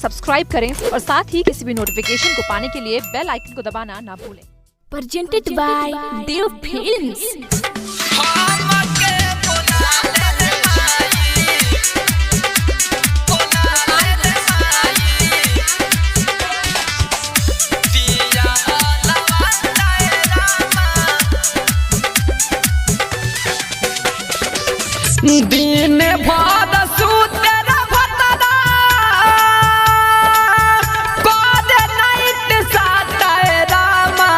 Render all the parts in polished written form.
Subscribe करें और साथ ही किसी भी नोटिफिकेशन को पाने के लिए बेल आइकन को दबाना ना भूलें। Presented by Dev Films। दिन भर सुते भतरा करे नाइट साताए रामा।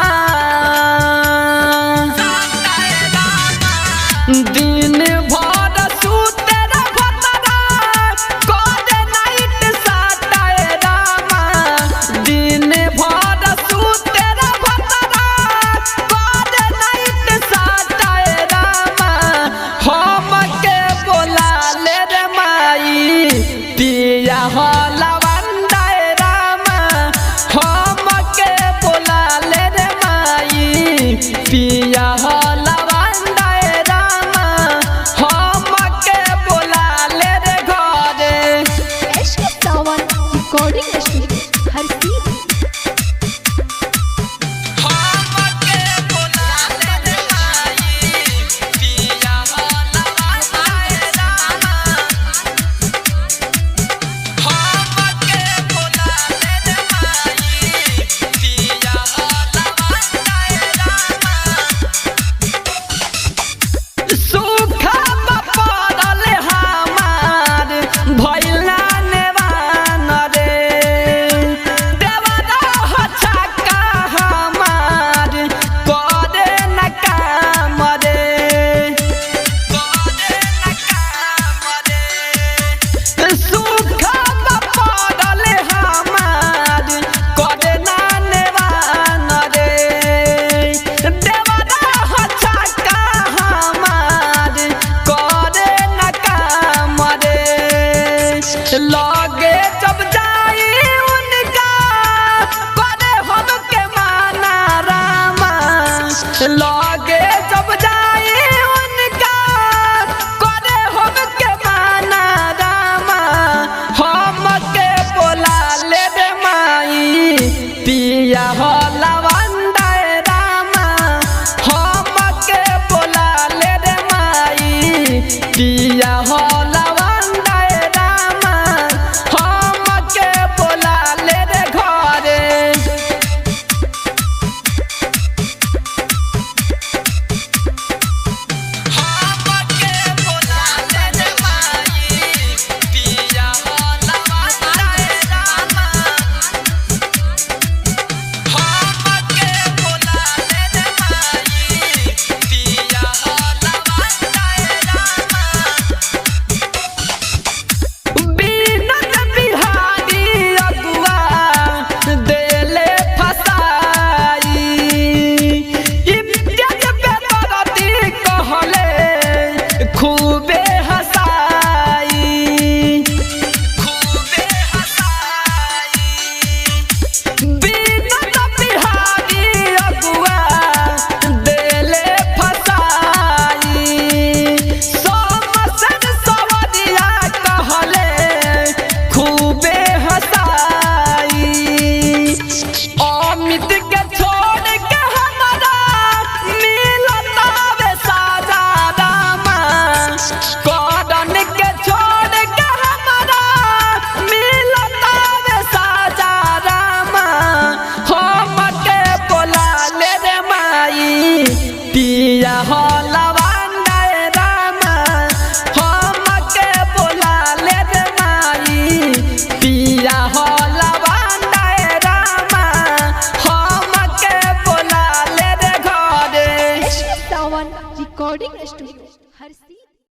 दिन भर सुते भतरा करे नाइट साताए रामा। दिन भर सुते भतरा करे नाइट साताए रामा। हम पिया हो लवंदाए रामा। हम के बोला ले रे माई पिया हो लवंदाए रामा। हम के बोला ले रे घरे। रिकॉर्डिंग स्टूडियो हर सीट। लगे जब जाई उनका करे हम के माना रामा। लगे जब जाई उनका करे हम के माना रामा। हम के बोला ले रे माई पिया हो लवंदाए रामा। हम के बोला ले रे माई पिया हो पिया हो लवंदाए रामा। हम के बोला ले रे माई पिया हो लवंदाए रामा। हम के बोला ले रे घरे। रिकॉर्डिंग स्टूडियो हर सीट।